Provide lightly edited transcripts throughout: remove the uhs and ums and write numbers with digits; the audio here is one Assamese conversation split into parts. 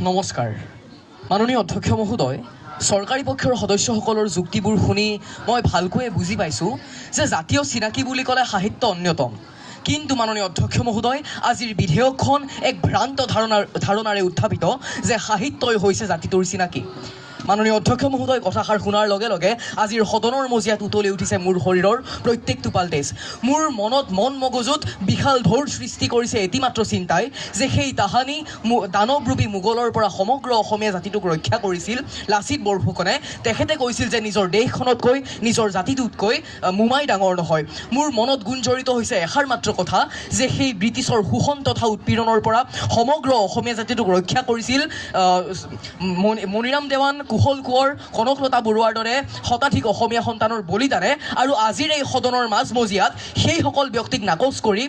নমস্কাৰ মাননীয় অধ্যক্ষ মহোদয় চৰকাৰী পক্ষৰ সদস্যসকলৰ যুক্তিবোৰ শুনি মই ভালকৈ বুজি পাইছোঁ যে জাতীয় চিনাকি বুলি ক'লে সাহিত্য অন্যতম কিন্তু মাননীয় অধ্যক্ষ মহোদয় আজিৰ বিধেয়কখন এক ভ্ৰান্ত ধাৰণাৰে উত্থাপিত যে সাহিত্যই হৈছে জাতিটোৰ চিনাকি মাননীয় অধ্যক্ষ মহোদয় কথাষাৰ শুনাৰ লগে লগে আজিৰ সদনৰ মজিয়াত উতলি উঠিছে মোৰ শৰীৰৰ প্ৰত্যেকটো পালটেজ মোৰ মন মগজুত বিশাল ঢৌৰ সৃষ্টি কৰিছে এটিমাত্ৰ চিন্তাই যে সেই তাহানি দানৱৰূপী মোগলৰ পৰা সমগ্ৰ অসমীয়া জাতিটোক ৰক্ষা কৰিছিল লাচিত বৰফুকনে তেখেতে কৈছিল যে নিজৰ দেশখনতকৈ নিজৰ জাতিটোতকৈ মোমাই ডাঙৰ নহয় মোৰ মনত গুঞ্জৰিত হৈছে এষাৰ মাত্ৰ কথা যে সেই ব্ৰিটিছৰ শোষণ তথা উৎপীড়নৰ পৰা সমগ্ৰ অসমীয়া জাতিটোক ৰক্ষা কৰিছিল মণিৰাম দেৱান কুশল কোঁৱৰ কনকলতা বৰুৱাৰ দৰে শতাধিক অসমীয়া সন্তানৰ বলিদানে আৰু আজিৰ এই সদনৰ মাজমজিয়াত সেইসকল ব্যক্তিক নাকচ কৰি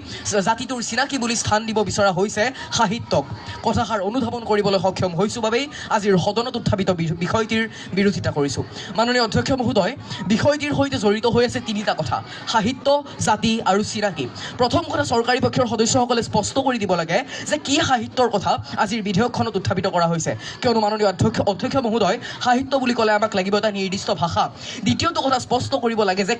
জাতিটোৰ চিনাকি বুলি স্থান দিব বিচৰা হৈছে সাহিত্যক কথাষাৰ অনুধাৱন কৰিবলৈ সক্ষম হৈছোঁ বাবেই আজিৰ সদনত উত্থাপিত বিষয়টিৰ বিৰোধিতা কৰিছোঁ মাননীয় অধ্যক্ষ মহোদয় বিষয়টিৰ সৈতে জড়িত হৈ আছে তিনিটা কথা সাহিত্য জাতি আৰু চিনাকি প্ৰথম কথা চৰকাৰী পক্ষৰ সদস্যসকলে স্পষ্ট কৰি দিব লাগে যে কি সাহিত্যৰ কথা আজিৰ বিধেয়কখনত উত্থাপিত কৰা হৈছে কিয়নো মাননীয় অধ্যক্ষ মহোদয় সাহিত্য বুলি ক'লে আমাক লাগিব এটা নিৰ্দিষ্ট ভাষা দ্বিতীয়টো কথা স্পষ্ট কৰিব লাগে যে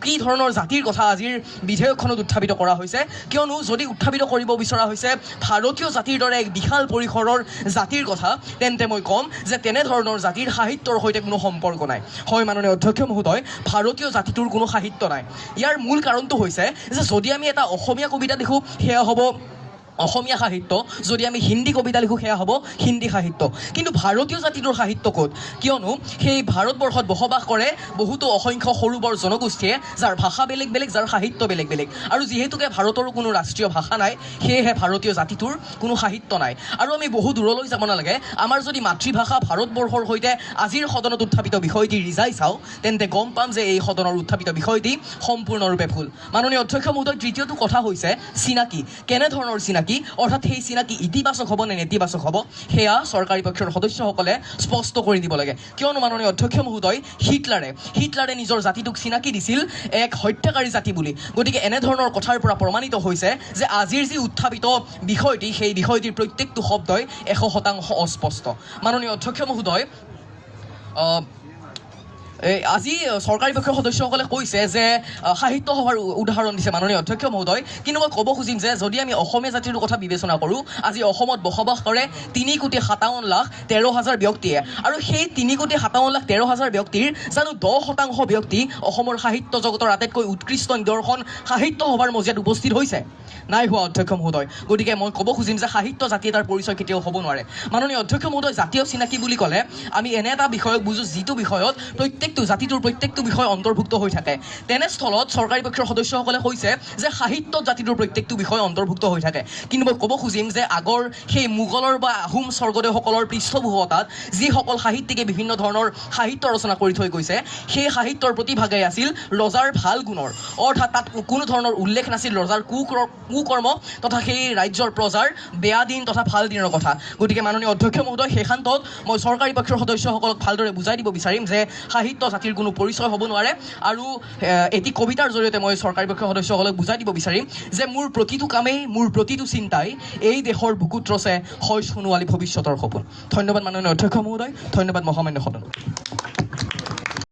কি ধৰণৰ জাতিৰ কথা আজিৰ বিধেয়কখনত উত্থাপিত কৰা হৈছে কিয়নো যদি উত্থাপিত কৰিব বিচৰা হৈছে ভাৰতীয় জাতিৰ দৰে এক বিশাল পৰিসৰৰ জাতিৰ কথা তেন্তে মই ক'ম যে তেনেধৰণৰ জাতিৰ সাহিত্যৰ সৈতে কোনো সম্পৰ্ক নাই হয় মাননীয় অধ্যক্ষ মহোদয় ভাৰতীয় জাতিটোৰ কোনো সাহিত্য নাই ইয়াৰ মূল কাৰণটো হৈছে যে যদি আমি এটা অসমীয়া কবিতা লিখোঁ সেয়া হ'ব অসমীয়া সাহিত্য যদি আমি হিন্দী কবিতা লিখোঁ সেয়া হ'ব হিন্দী সাহিত্য কিন্তু ভাৰতীয় জাতিটোৰ সাহিত্য ক'ত কিয়নো সেই ভাৰতবৰ্ষত বসবাস কৰে বহুতো অসংখ্য সৰু বৰ জনগোষ্ঠীয়ে যাৰ ভাষা বেলেগ বেলেগ যাৰ সাহিত্য বেলেগ বেলেগ আৰু যিহেতুকে ভাৰতৰো কোনো ৰাষ্ট্ৰীয় ভাষা নাই সেয়েহে ভাৰতীয় জাতিটোৰ কোনো সাহিত্য নাই আৰু আমি বহু দূৰলৈ যাব নালাগে আমাৰ যদি মাতৃভাষা ভাৰতবৰ্ষৰ সৈতে আজিৰ সদনত উত্থাপিত বিষয়টি ৰিজাই চাওঁ তেন্তে গম পাম যে এই সদনৰ উত্থাপিত বিষয়টি সম্পূৰ্ণৰূপে ভুল মাননীয় অধ্যক্ষ মহোদয় তৃতীয়টো কথা হৈছে চিনাকি কেনেধৰণৰ চিনাকি অৰ্থাৎ সেই চিনাকি ইতিবাচক হ'ব নে নেতিবাচক হ'ব সেয়া চৰকাৰী পক্ষৰ সদস্যসকলে স্পষ্ট কৰি দিব লাগে কিয়নো মাননীয় অধ্যক্ষ মহোদয় হিটলাৰে নিজৰ জাতিটোক চিনাকি দিছিল এক হত্যাকাৰী জাতি বুলি গতিকে এনেধৰণৰ কথাৰ পৰা প্ৰমাণিত হৈছে যে আজিৰ যি উত্থাপিত বিষয়টি সেই বিষয়টিৰ প্ৰত্যেকটো শব্দই 100% অস্পষ্ট মাননীয় অধ্যক্ষ মহোদয় আজি চৰকাৰী পক্ষৰ সদস্যসকলে কৈছে যে সাহিত্য সভাৰ উদাহৰণ দিছে মাননীয় অধ্যক্ষ মহোদয় কিন্তু মই ক'ব খুজিম যে যদি আমি অসমীয়া জাতিৰ কথা বিবেচনা কৰোঁ আজি অসমত বসবাস কৰে 3,57,13,000 ব্যক্তিয়ে আৰু সেই 3,57,13,000 ব্যক্তিৰ জানো 10% ব্যক্তি অসমৰ সাহিত্য জগতৰ আটাইতকৈ উৎকৃষ্ট নিদৰ্শন সাহিত্য সভাৰ মজিয়াত উপস্থিত হৈছে নাই হোৱা অধ্যক্ষ মহোদয় গতিকে মই ক'ব খুজিম যে সাহিত্য জাতি এটাৰ পৰিচয় কেতিয়াও হ'ব নোৱাৰে মাননীয় অধ্যক্ষ মহোদয় জাতীয় চিনাকি বুলি ক'লে আমি এনে এটা বিষয়ক বুজোঁ যিটো বিষয়ত প্ৰত্যেকটো জাতিটোৰ প্ৰত্যেকটো বিষয় অন্তৰ্ভুক্ত হৈ থাকে তেনেস্থলত চৰকাৰী পক্ষৰ সদস্যসকলে কৈছে যে সাহিত্যত জাতিটোৰ প্ৰত্যেকটো বিষয় অন্তৰ্ভুক্ত হৈ থাকে কিন্তু মই ক'ব খুজিম যে আগৰ সেই মোগলৰ বা আহোম স্বৰ্গদেউসকলৰ পৃষ্ঠপোষকতাত যিসকল সাহিত্যিকে বিভিন্ন ধৰণৰ সাহিত্য ৰচনা কৰি থৈ গৈছে সেই সাহিত্যৰ প্ৰতিভাগেই আছিল ৰজাৰ ভাল গুণৰ অৰ্থাৎ তাত কোনো ধৰণৰ উল্লেখ নাছিল ৰজাৰ কুকৰ্ম তথা সেই ৰাজ্যৰ প্ৰজাৰ বেয়া দিন তথা ভাল দিনৰ কথা গতিকে মাননীয় অধ্যক্ষ মহোদয় শেষান্তত মই চৰকাৰী পক্ষৰ সদস্যসকলক ভালদৰে বুজাই দিব বিচাৰিম যে সাহিত্য জাতিৰ কোনো পৰিচয় হ'ব নোৱাৰে আৰু এটি কবিতাৰ জৰিয়তে মই চৰকাৰী পক্ষৰ সদস্যসকলক বুজাই দিব বিচাৰিম যে মোৰ প্ৰতিটো কামেই মোৰ প্ৰতিটো চিন্তাই এই দেশৰ বুকুত ৰচে হয় সোণোৱালী ভৱিষ্যতৰ সপোন ধন্যবাদ মাননীয় অধ্যক্ষ মহোদয় ধন্যবাদ মহামান্য সদন